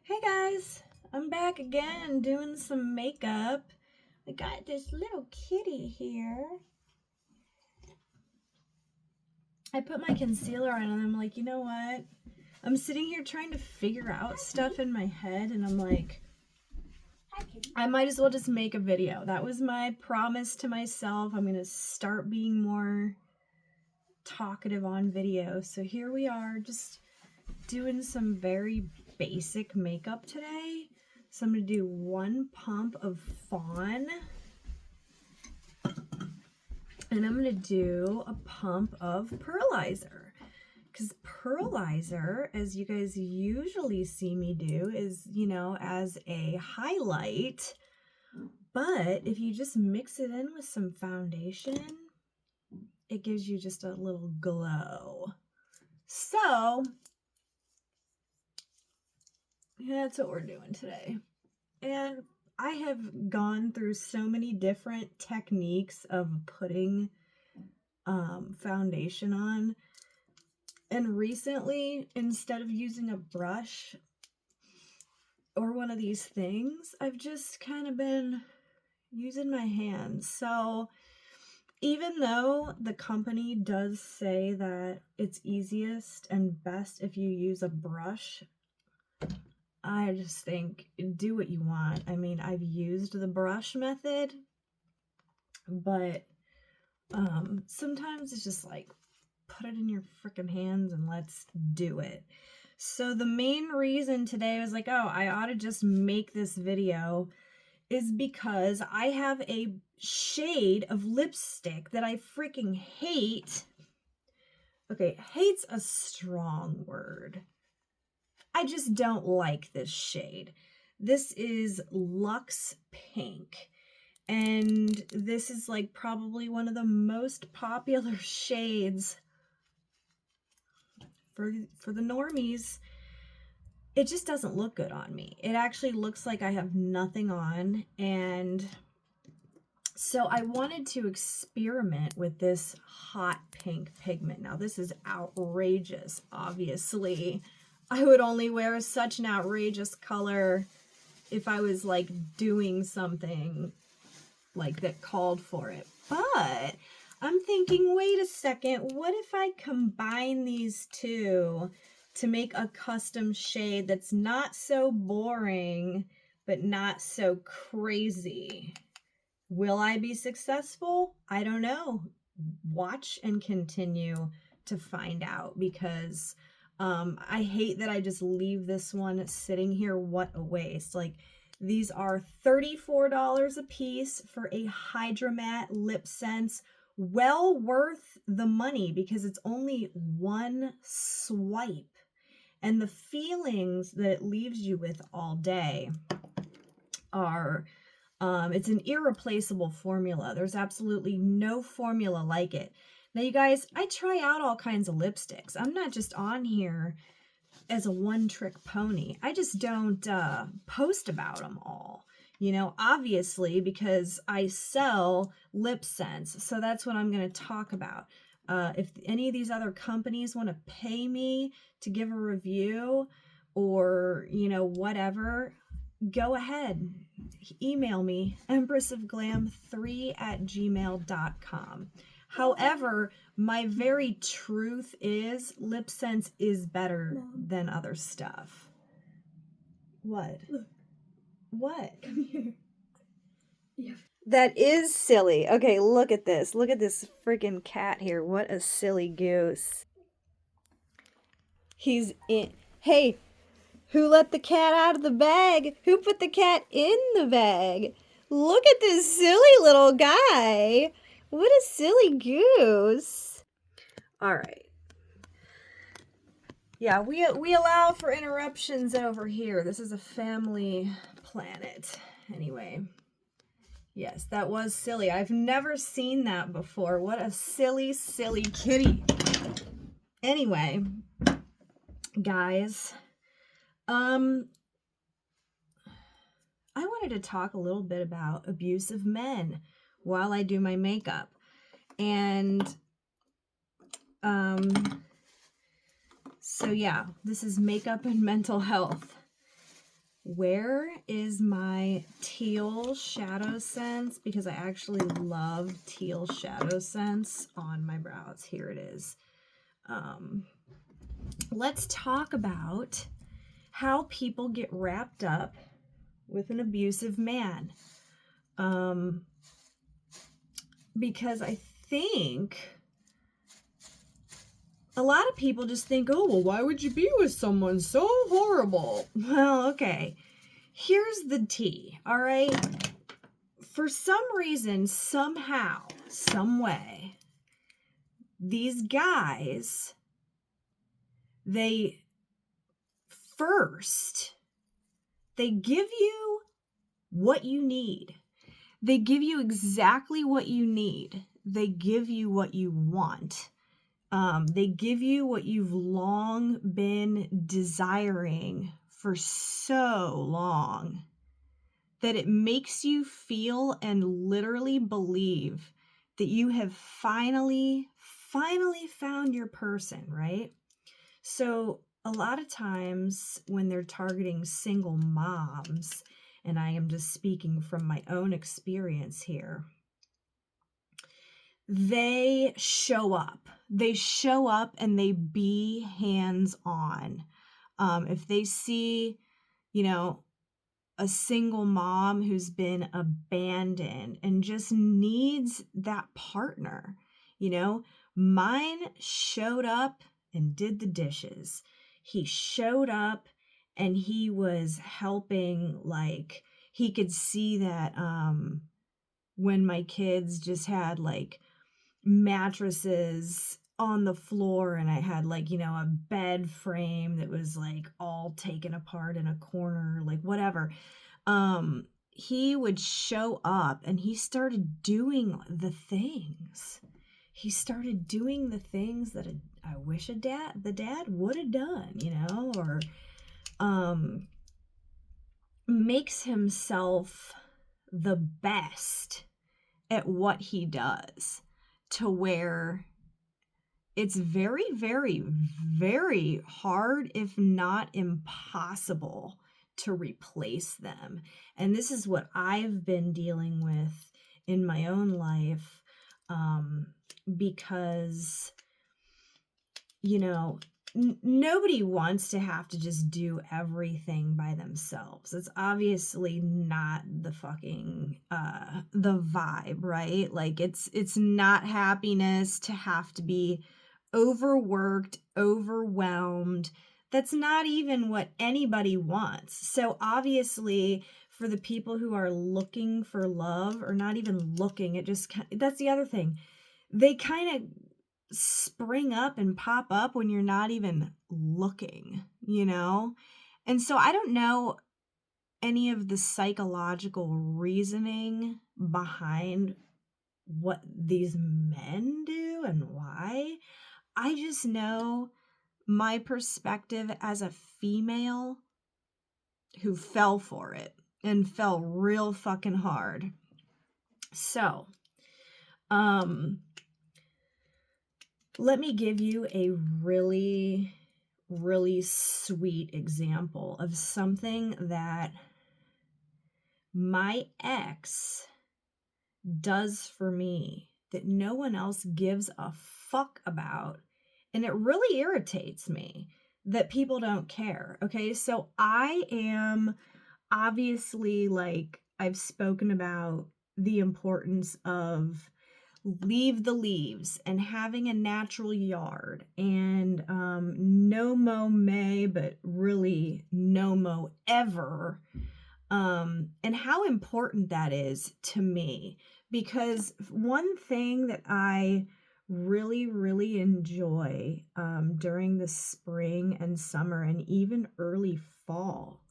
Hey guys, I'm back again doing some makeup. I got this little kitty here. I put my concealer on and I'm like, you know what? I'm sitting here trying to figure out stuff in my head and I'm like, I might as well just make a video. That was my promise to myself. I'm going to start being more talkative on video. So here we are, just doing some very basic makeup today. So I'm going to do one pump of Fawn. And I'm going to do a pump of Pearlizer. Because Pearlizer, as you guys usually see me do, is, as a highlight. But if you just mix it in with some foundation, it gives you just a little glow. So that's what we're doing today. And I have gone through so many different techniques of putting foundation on. And recently, instead of using a brush or one of these things, I've just kind of been using my hands. So even though the company does say that it's easiest and best if you use a brush, I just think do what you want. I mean, I've used the brush method, but sometimes it's just like, put it in your freaking hands and let's do it. So the main reason today I was like, oh, I ought to just make this video is because I have a shade of lipstick that I freaking hate. Okay, hate's a strong word. I just don't like this shade. This is Luxe Pink. And this is like probably one of the most popular shades for the normies. It just doesn't look good on me. It actually looks like I have nothing on. And so I wanted to experiment with this hot pink pigment. Now this is outrageous, obviously. I would only wear such an outrageous color if I was like doing something like that called for it. But I'm thinking, wait a second, what if I combine these two to make a custom shade that's not so boring, but not so crazy? Will I be successful? I don't know. Watch and continue to find out, because I hate that I just leave this one sitting here. What a waste. Like, these are $34 a piece for a Hydromat Lip Sense. Well worth the money because it's only one swipe. And the feelings that it leaves you with all day are, it's an irreplaceable formula. There's absolutely no formula like it. Now, you guys, I try out all kinds of lipsticks. I'm not just on here as a one-trick pony. I just don't post about them all, obviously, because I sell lip scents. So that's what I'm going to talk about. If any of these other companies want to pay me to give a review or, whatever, go ahead. Email me, empressofglam3@gmail.com. However, my very truth is lip sense is better than other stuff. What? Look. What? Come here. Yeah. That is silly. Okay, look at this. Look at this freaking cat here. What a silly goose. He's in. Hey, who let the cat out of the bag? Who put the cat in the bag? Look at this silly little guy. What a silly goose. All right. Yeah, we allow for interruptions over here. This is a family planet. Anyway. Yes, that was silly. I've never seen that before. What a silly, silly kitty. Anyway, guys, I wanted to talk a little bit about abusive men while I do my makeup. And so yeah, this is makeup and mental health. Where is my teal shadow sense? Because I actually love teal shadow sense on my brows. Here it is. Let's talk about how people get wrapped up with an abusive man. Because I think a lot of people just think, oh, well, why would you be with someone so horrible? Well, okay. Here's the tea, all right? For some reason, somehow, some way, these guys, they give you what you need. They give you exactly what you need. They give you what you want. They give you what you've long been desiring for so long that it makes you feel and literally believe that you have finally found your person, right? So a lot of times when they're targeting single moms, and I am just speaking from my own experience here, they show up. They show up and they be hands-on. If they see, a single mom who's been abandoned and just needs that partner, mine showed up and did the dishes. He showed up and he was helping, like he could see that when my kids just had like mattresses on the floor and I had like, a bed frame that was like all taken apart in a corner, like whatever. He would show up and he started doing the things. He started doing the things that I wish the dad would have done, or makes himself the best at what he does, to where it's very, very, very hard, if not impossible, to replace them. And this is what I've been dealing with in my own life, because, nobody wants to have to just do everything by themselves. It's obviously not the fucking the vibe, right? Like it's not happiness to have to be overworked, overwhelmed. That's not even what anybody wants. So obviously for the people who are looking for love, or not even looking, that's the other thing. They kind of spring up and pop up when you're not even looking, And so I don't know any of the psychological reasoning behind what these men do and why. I just know my perspective as a female who fell for it and fell real fucking hard. So, let me give you a really, really sweet example of something that my ex does for me that no one else gives a fuck about. And it really irritates me that people don't care. Okay, so I am obviously, like I've spoken about the importance of leave the leaves and having a natural yard, and no mow may, but really no mow ever, and how important that is to me. Because one thing that I really, really enjoy during the spring and summer and even early fall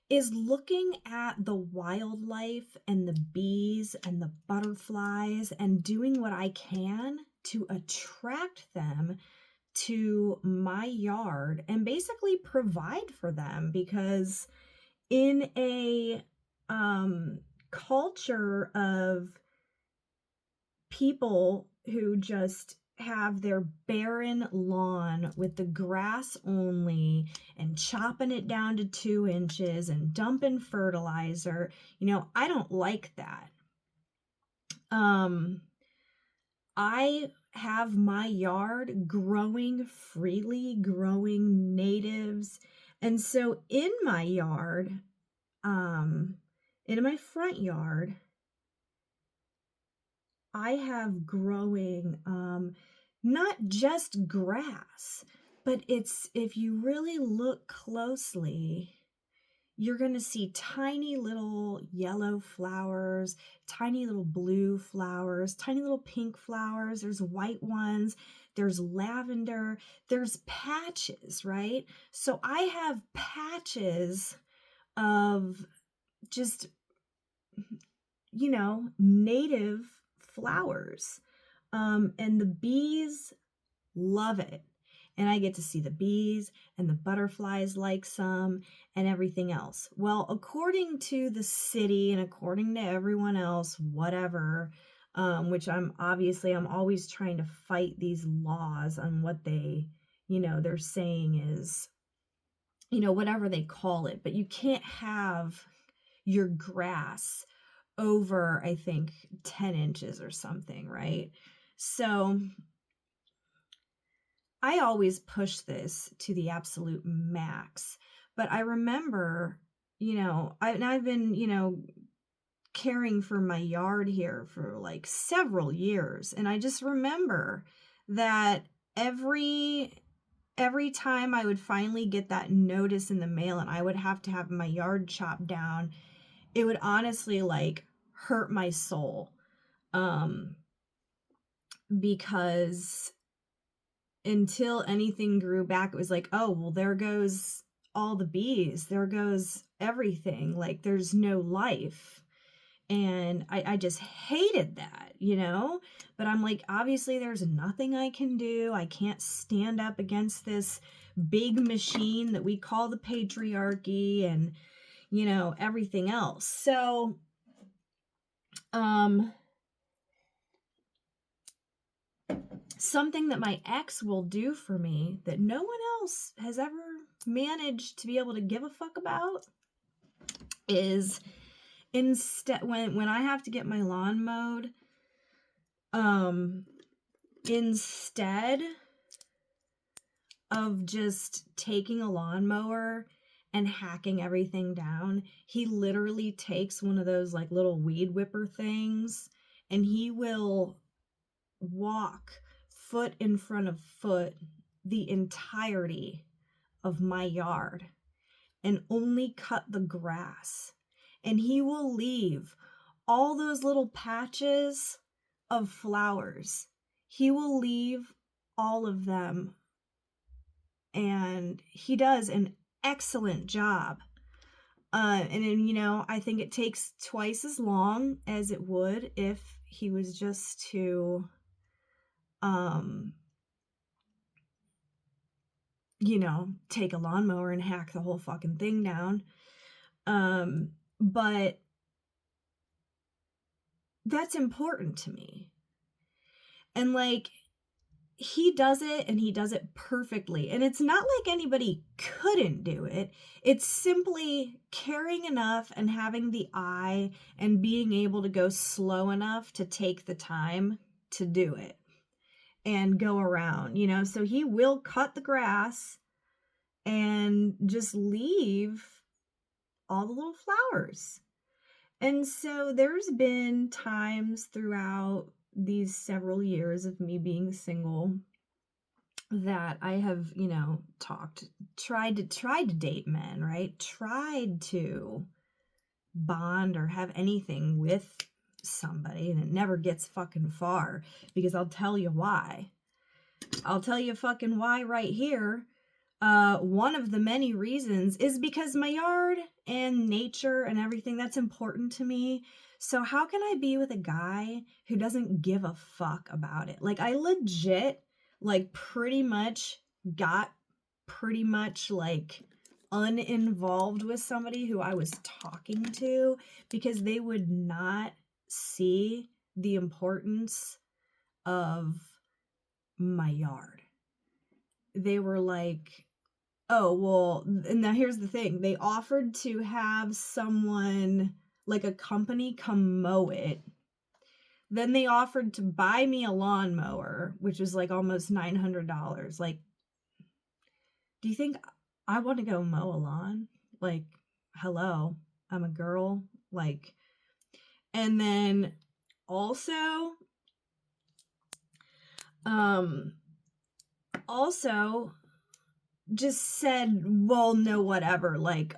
is looking at the wildlife and the bees and the butterflies and doing what I can to attract them to my yard and basically provide for them. Because in a culture of people who just have their barren lawn with the grass only and chopping it down to 2 inches and dumping fertilizer. I don't like that. I have my yard growing freely, growing natives. And so in my yard, in my front yard, I have growing not just grass, but if you really look closely, you're going to see tiny little yellow flowers, tiny little blue flowers, tiny little pink flowers. There's white ones. There's lavender. There's patches, right? So I have patches of just, native flowers. And the bees love it. And I get to see the bees and the butterflies like some and everything else. Well, according to the city and according to everyone else, whatever, which I'm always trying to fight these laws on what they're saying is, whatever they call it, but you can't have your grass over, I think, 10 inches or something, right? So I always push this to the absolute max. But I remember, I've been, caring for my yard here for like several years. And I just remember that every time I would finally get that notice in the mail and I would have to have my yard chopped down, it would honestly like hurt my soul. Because until anything grew back, it was like, oh, well, there goes all the bees. There goes everything. Like, there's no life. And I just hated that, But I'm like, obviously, there's nothing I can do. I can't stand up against this big machine that we call the patriarchy and, everything else. So, something that my ex will do for me that no one else has ever managed to be able to give a fuck about is instead when I have to get my lawn mowed, instead of just taking a lawnmower and hacking everything down, he literally takes one of those like little weed whipper things and he will walk foot in front of foot the entirety of my yard and only cut the grass. And he will leave all those little patches of flowers. He will leave all of them. And he does an excellent job. And then, I think it takes twice as long as it would if he was just to take a lawnmower and hack the whole fucking thing down. But that's important to me. And like, he does it and he does it perfectly. And it's not like anybody couldn't do it. It's simply caring enough and having the eye and being able to go slow enough to take the time to do it and go around, so he will cut the grass and just leave all the little flowers. And so there's been times throughout these several years of me being single that I have, tried to date men, right? Tried to bond or have anything with somebody, and it never gets fucking far, because I'll tell you why. I'll tell you fucking why right here. One of the many reasons is because my yard and nature and everything, that's important to me. So how can I be with a guy who doesn't give a fuck about it? Like, I legit, like, pretty much like uninvolved with somebody who I was talking to because they would not see the importance of my yard. They were like, oh, well, and now here's the thing. They offered to have someone, like a company, come mow it. Then they offered to buy me a lawnmower, which was like almost $900. Like, do you think I want to go mow a lawn? Like, hello, I'm a girl. Like, and then also, also just said, well, no, whatever. Like,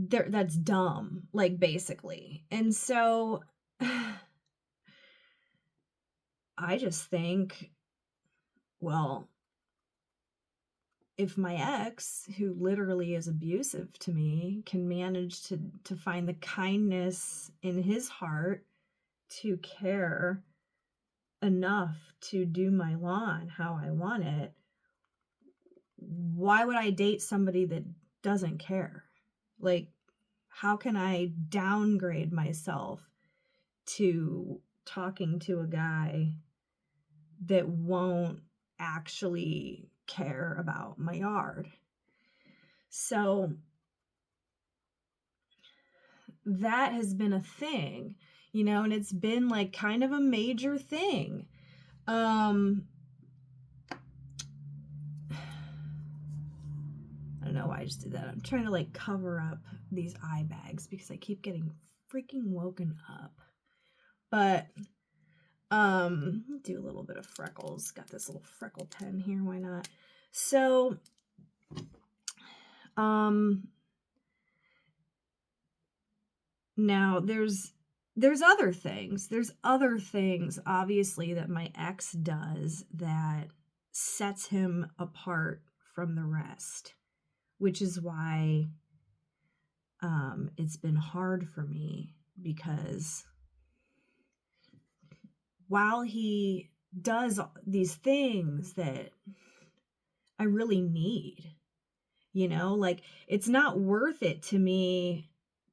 that's dumb, like, basically. And so I just think, well, if my ex, who literally is abusive to me, can manage to find the kindness in his heart to care enough to do my lawn how I want it, why would I date somebody that doesn't care? Like, how can I downgrade myself to talking to a guy that won't actually care about my yard? So that has been a thing, and it's been like kind of a major thing. I don't know why I just did that. I'm trying to like cover up these eye bags because I keep getting freaking woken up. But do a little bit of freckles. Got this little freckle pen here, why not? So now there's other things. There's other things obviously that my ex does that sets him apart from the rest, which is why it's been hard for me, because while he does these things that I really need, like, it's not worth it to me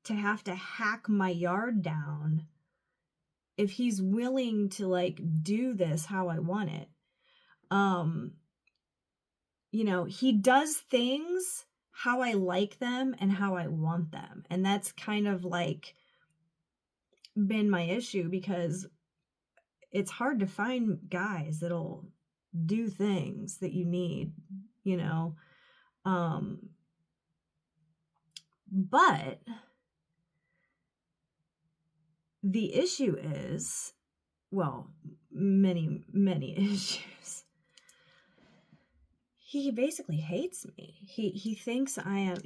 to have to hack my yard down if he's willing to like do this how I want it. He does things how I like them and how I want them. And that's kind of like been my issue, because it's hard to find guys that'll do things that you need, but the issue is, well, many, many issues. He basically hates me. He thinks I am,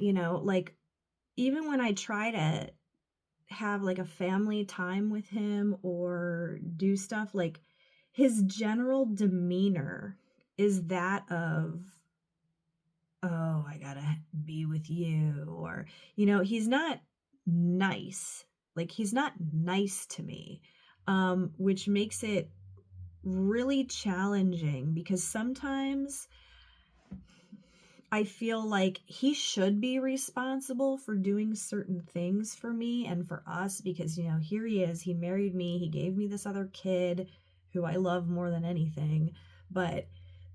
like, even when I try to have like a family time with him or do stuff, like, his general demeanor is that of, oh, I gotta be with you, or, he's not nice. Like, he's not nice to me, which makes it really challenging, because sometimes I feel like he should be responsible for doing certain things for me and for us, because, here he is, he married me, he gave me this other kid who I love more than anything, but,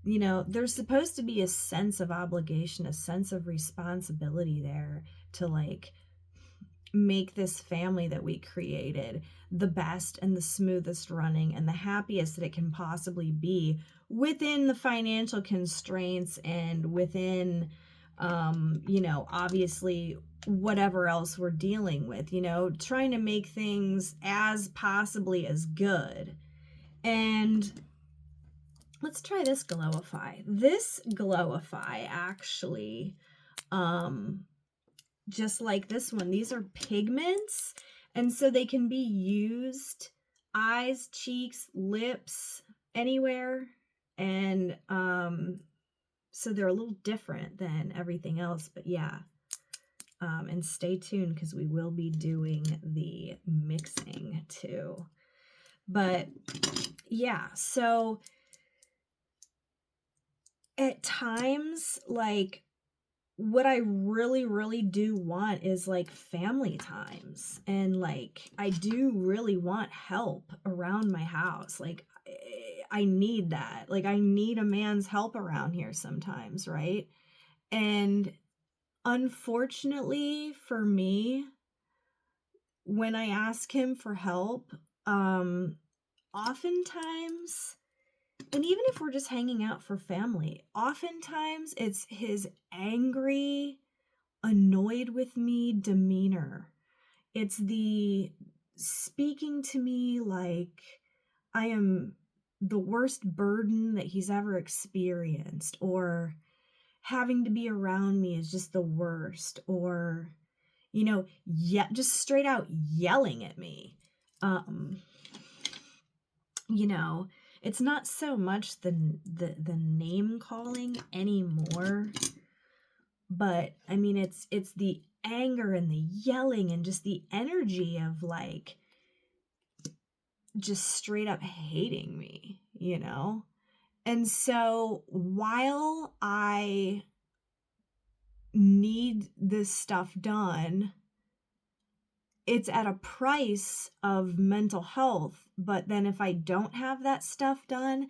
there's supposed to be a sense of obligation, a sense of responsibility there to like make this family that we created the best and the smoothest running and the happiest that it can possibly be, within the financial constraints and within, obviously whatever else we're dealing with, trying to make things as possibly as good. And let's try this Glowify. This Glowify actually, just like this one, these are pigments, and so they can be used eyes, cheeks, lips, anywhere. And so they're a little different than everything else, but yeah. And stay tuned, because we will be doing the mixing too. But yeah, so at times, like, what I really, really do want is like family times. And like, I do really want help around my house. Like, I need that. Like, I need a man's help around here sometimes, right? And unfortunately for me, when I ask him for help, oftentimes, and even if we're just hanging out for family, oftentimes it's his angry, annoyed with me demeanor. It's the speaking to me like I am the worst burden that he's ever experienced, or having to be around me is just the worst, or, just straight out yelling at me. Um, it's not so much the name calling anymore, but I mean, it's the anger and the yelling and just the energy of like just straight up hating me, And so while I need this stuff done, it's at a price of mental health. But then if I don't have that stuff done,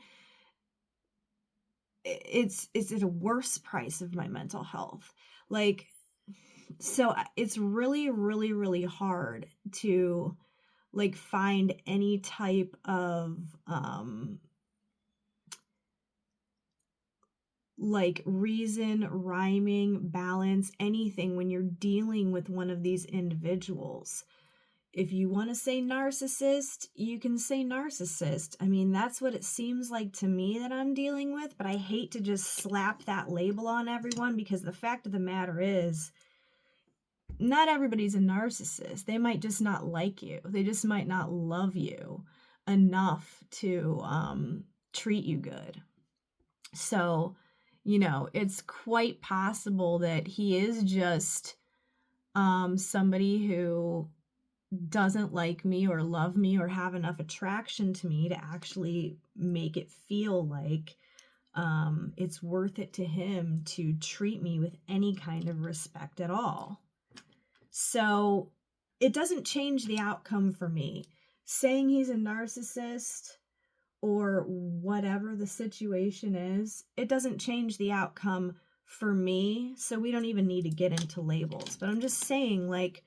it's at a worse price of my mental health. Like, so it's really, really, really hard to like find any type of like reason, rhyming, balance, anything when you're dealing with one of these individuals. If you want to say narcissist, you can say narcissist. I mean, that's what it seems like to me that I'm dealing with, but I hate to just slap that label on everyone, because the fact of the matter is, not everybody's a narcissist. They might just not like you. They just might not love you enough to treat you good. So, it's quite possible that he is just somebody who doesn't like me or love me or have enough attraction to me to actually make it feel like it's worth it to him to treat me with any kind of respect at all. So it doesn't change the outcome for me. Saying he's a narcissist or whatever the situation is, it doesn't change the outcome for me. So we don't even need to get into labels. But I'm just saying, like,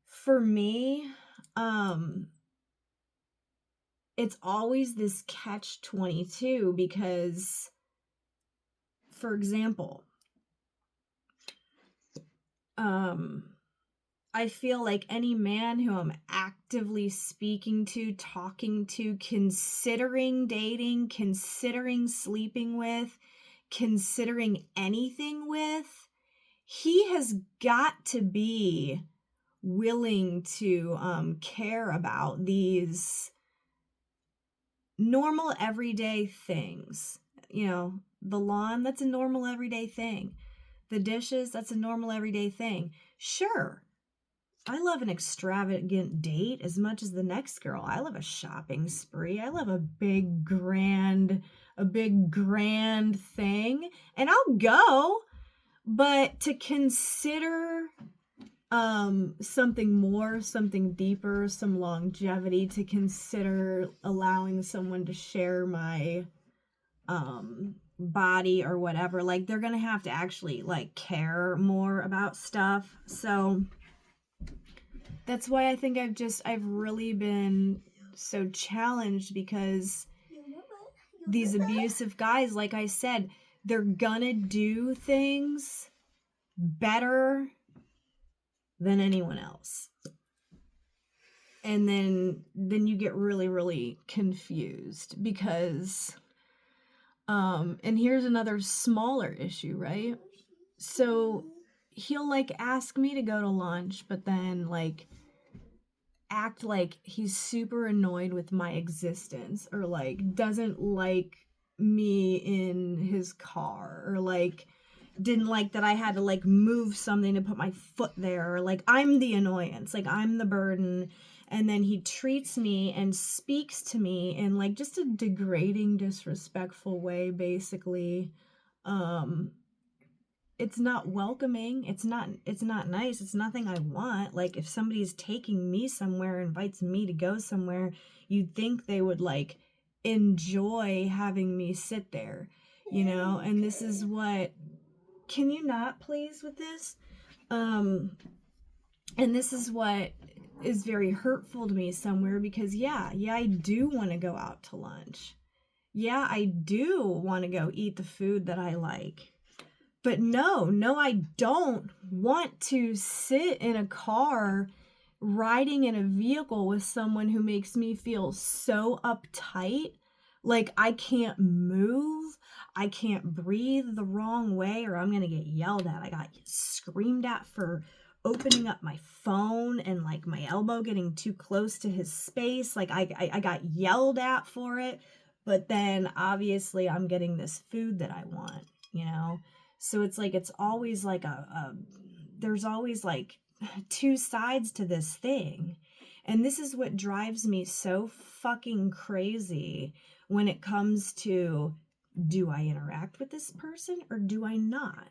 for me, it's always this catch-22, because, for example, I feel like any man who I'm actively speaking to, talking to, considering dating, considering sleeping with, considering anything with, he has got to be willing to care about these normal everyday things. The lawn, that's a normal everyday thing. The dishes, that's a normal everyday thing. Sure, I love an extravagant date as much as the next girl. I love a shopping spree. I love a big grand thing, and I'll go. But to consider something more, something deeper, some longevity, to consider allowing someone to share my body or whatever, like, they're gonna have to actually like care more about stuff. So that's why I think I've really been so challenged, because these abusive guys, like I said, they're gonna do things better than anyone else. And then you get really, really confused, because and here's another smaller issue, right? So he'll like ask me to go to lunch, but then like act like he's super annoyed with my existence, or like doesn't like me in his car, or like didn't like that I had to like move something to put my foot there, or like I'm the annoyance, like I'm the burden. And then he treats me and speaks to me in like just a degrading, disrespectful way, basically. it's not welcoming. It's not nice. It's nothing I want. Like, if somebody's taking me somewhere, invites me to go somewhere, you'd think they would like enjoy having me sit there, you know? And this is what, can you not please with this? And this is what is very hurtful to me somewhere, because yeah, I do want to go out to lunch. Yeah, I do want to go eat the food that I like. But no, I don't want to sit in a car riding in a vehicle with someone who makes me feel so uptight. Like I can't move. I can't breathe the wrong way, or I'm going to get yelled at. I got screamed at for opening up my phone and like my elbow getting too close to his space. Like I got yelled at for it. But then obviously I'm getting this food that I want, you know? So it's like, it's always like there's always like two sides to this thing. And this is what drives me so fucking crazy when it comes to, do I interact with this person or do I not?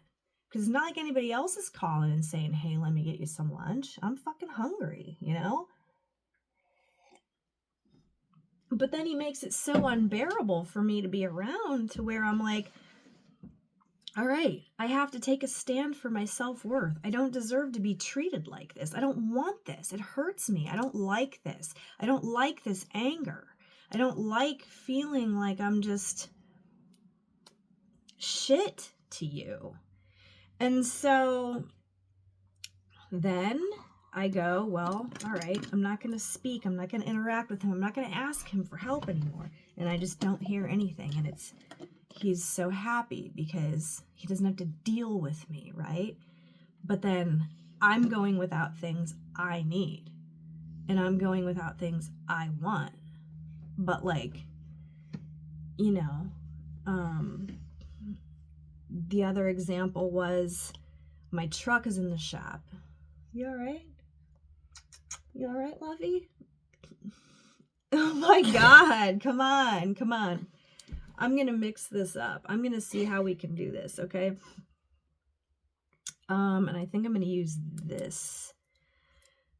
Because it's not like anybody else is calling and saying, hey, let me get you some lunch. I'm fucking hungry, you know? But then he makes it so unbearable for me to be around, to where I'm like, all right, I have to take a stand for my self-worth. I don't deserve to be treated like this. I don't want this. It hurts me. I don't like this. I don't like this anger. I don't like feeling like I'm just shit to you. And so then I go, well, all right, I'm not going to speak. I'm not going to interact with him. I'm not going to ask him for help anymore. And I just don't hear anything. And he's so happy because he doesn't have to deal with me, right? But then I'm going without things I need. And I'm going without things I want. But like, you know, the other example was my truck is in the shop. You all right? You all right, Lovey? Oh my God. Come on. I'm going to mix this up. I'm going to see how we can do this, okay? And I think I'm going to use this.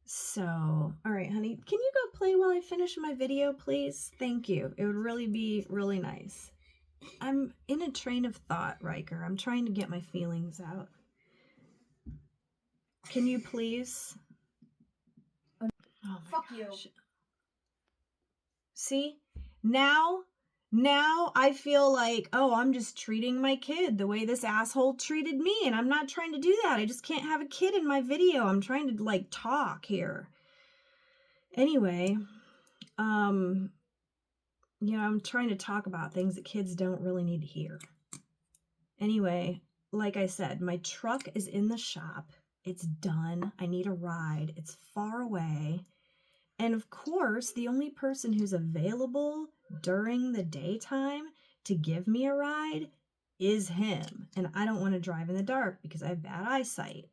So, all right, honey, can you go play while I finish my video, please? Thank you. It would really be really nice. I'm in a train of thought, Riker. I'm trying to get my feelings out. Can you please? Oh, Fuck you. See? Now I feel like, oh, I'm just treating my kid the way this asshole treated me, and I'm not trying to do that. I just can't have a kid in my video. I'm trying to like talk here. Anyway, you know, I'm trying to talk about things that kids don't really need to hear. Anyway, like I said, my truck is in the shop. It's done. I need a ride. It's far away. And of course, the only person who's available during the daytime to give me a ride is him. And I don't want to drive in the dark because I have bad eyesight.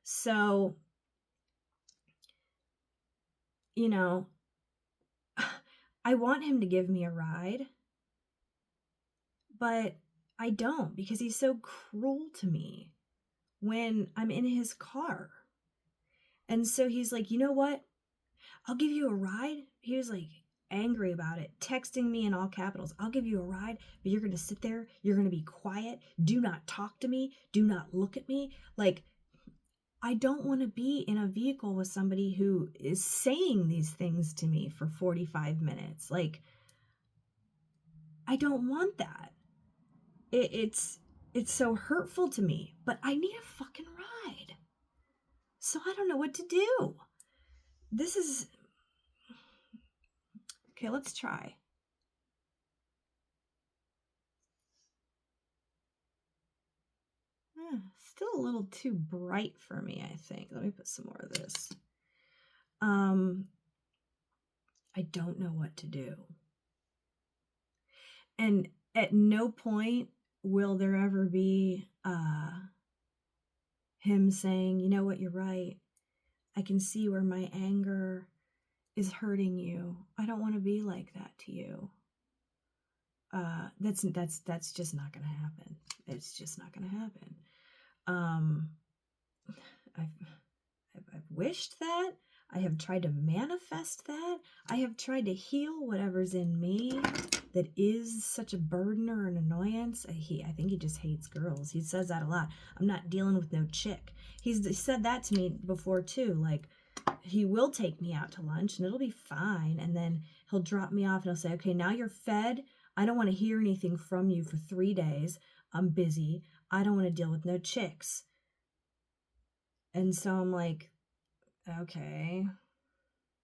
So, you know, I want him to give me a ride, but I don't, because he's so cruel to me when I'm in his car. And so he's like, you know what? I'll give you a ride. He was like angry about it, texting me in all capitals. I'll give you a ride, but you're going to sit there. You're going to be quiet. Do not talk to me. Do not look at me. Like, I don't want to be in a vehicle with somebody who is saying these things to me for 45 minutes. Like, I don't want that. It's so hurtful to me, but I need a fucking ride. So I don't know what to do. This is... Okay, let's try. Still a little too bright for me, I think. Let me put some more of this. I don't know what to do. And at no point will there ever be him saying, you know what, you're right. I can see where my anger is hurting you. I don't want to be like that to you. That's just not going to happen. It's just not going to happen. Um, I've wished that. I have tried to manifest that. I have tried to heal whatever's in me that is such a burden or an annoyance. I think he just hates girls. He says that a lot. I'm not dealing with no chick. He's said that to me before too. Like, he will take me out to lunch and it'll be fine. And then he'll drop me off and he'll say, okay, now you're fed. I don't want to hear anything from you for 3 days. I'm busy. I don't want to deal with no chicks. And so I'm like, okay.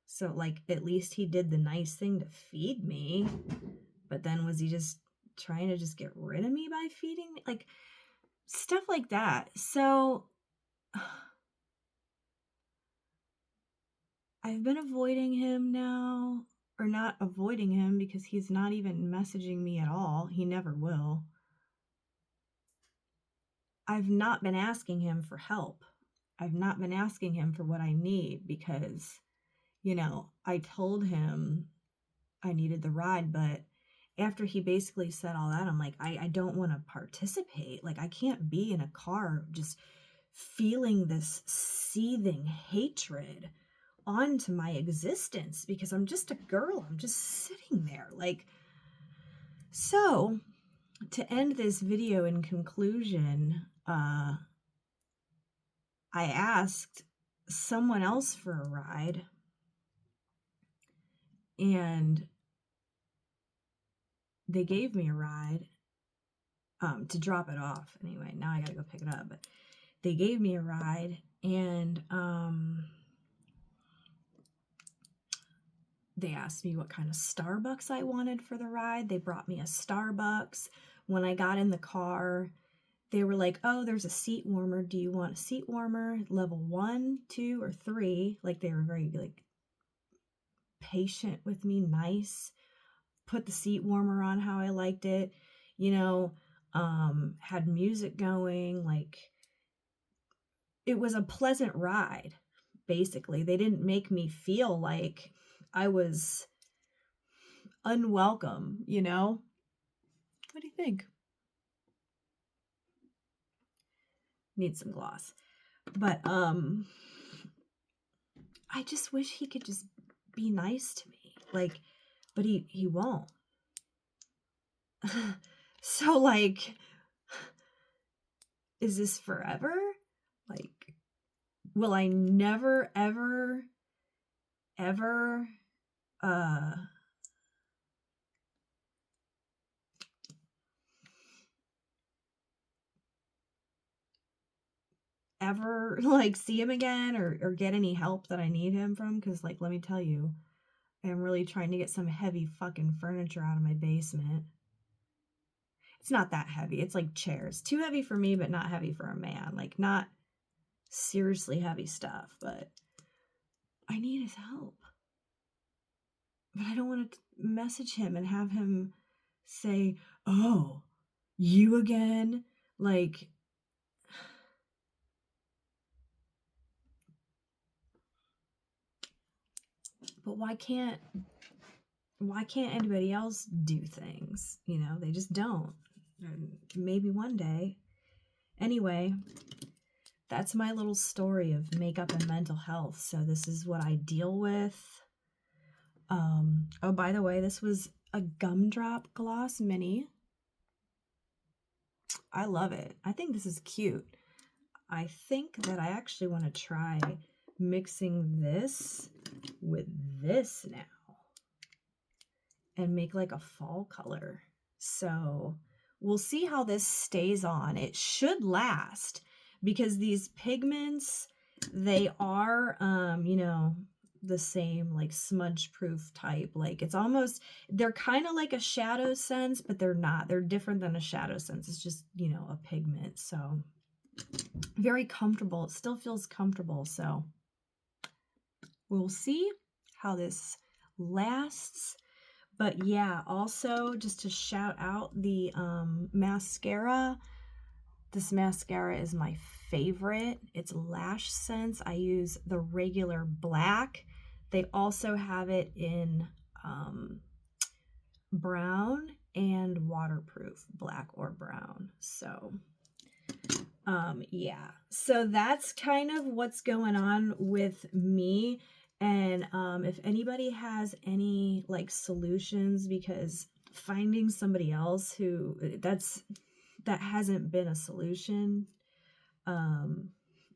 So, like, at least he did the nice thing to feed me. But then was he just trying to just get rid of me by feeding me? Like, stuff like that. So, I've been avoiding him now. Or not avoiding him because he's not even messaging me at all. He never will. I've not been asking him for help. I've not been asking him for what I need because, you know, I told him I needed the ride, but after he basically said all that, I'm like, I don't want to participate. Like, I can't be in a car just feeling this seething hatred onto my existence because I'm just a girl. I'm just sitting there. Like, so to end this video in conclusion, I asked someone else for a ride and they gave me a ride to drop it off. Anyway, now I gotta go pick it up, but they gave me a ride and they asked me what kind of Starbucks I wanted for the ride. They brought me a Starbucks. When I got in the car, they were like, oh, there's a seat warmer. Do you want a seat warmer? Level 1, 2, or 3? Like, they were very, like, patient with me, nice. Put the seat warmer on how I liked it. You know, had music going. Like, it was a pleasant ride, basically. They didn't make me feel like I was unwelcome, you know? What do you think? Need some gloss. But I just wish he could just be nice to me. Like, but he won't. So, like, is this forever? Like, will I never, ever, ever, ever, like, see him again or get any help that I need him from? Because, like, let me tell you, I'm really trying to get some heavy fucking furniture out of my basement. It's not that heavy. It's like chairs. Too heavy for me, but not heavy for a man. Like, not seriously heavy stuff, but I need his help. But I don't want to message him and have him say, oh, you again? Like, but why can't anybody else do things? You know, they just don't. And maybe one day. Anyway, that's my little story of makeup and mental health. So this is what I deal with. Oh, by the way, this was a gumdrop gloss mini. I love it. I think this is cute. I think that I actually want to try mixing this with this now and make like a fall color. So we'll see how this stays on. It should last because these pigments, they are, you know, the same like smudge proof type. Like, it's almost, they're kind of like a shadow sense, but they're not. They're different than a shadow sense. It's just, you know, a pigment. So very comfortable. It still feels comfortable. So we'll see how this lasts. But yeah, also just to shout out the mascara. This mascara is my favorite. It's Lash Sense. I use the regular black. They also have it in brown and waterproof, black or brown. So Yeah. So that's kind of what's going on with me. And if anybody has any like solutions, because finding somebody else who that hasn't been a solution um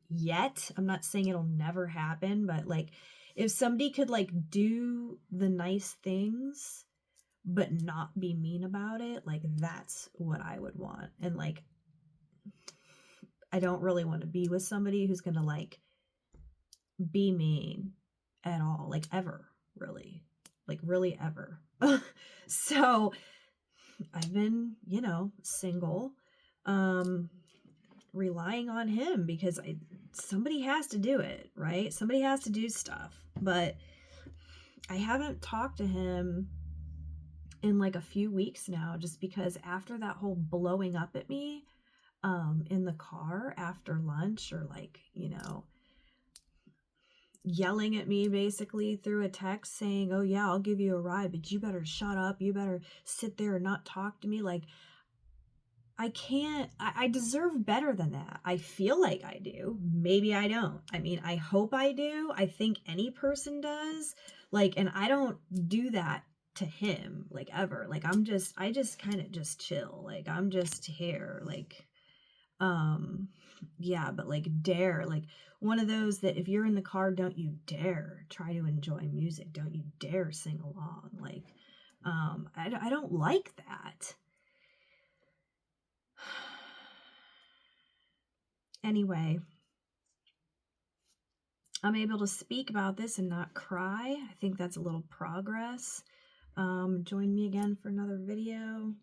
yet. I'm not saying it'll never happen, but like if somebody could like do the nice things but not be mean about it, like that's what I would want. And like I don't really want to be with somebody who's going to like be mean at all, like ever, really. Like really ever. So I've been, single, relying on him because somebody has to do it, right? Somebody has to do stuff. But I haven't talked to him in like a few weeks now, just because after that whole blowing up at me in the car after lunch, or like, yelling at me basically through a text saying, "Oh yeah, I'll give you a ride, but you better shut up. You better sit there and not talk to me." Like I can't, I deserve better than that. I feel like I do. Maybe I don't. I mean, I hope I do. I think any person does. Like, and I don't do that to him, like ever. Like I just kind of just chill. Like I'm just here. Like, yeah, but like dare, like one of those that if you're in the car, don't you dare try to enjoy music. Don't you dare sing along. Like, I don't like that. Anyway, I'm able to speak about this and not cry. I think that's a little progress. Join me again for another video.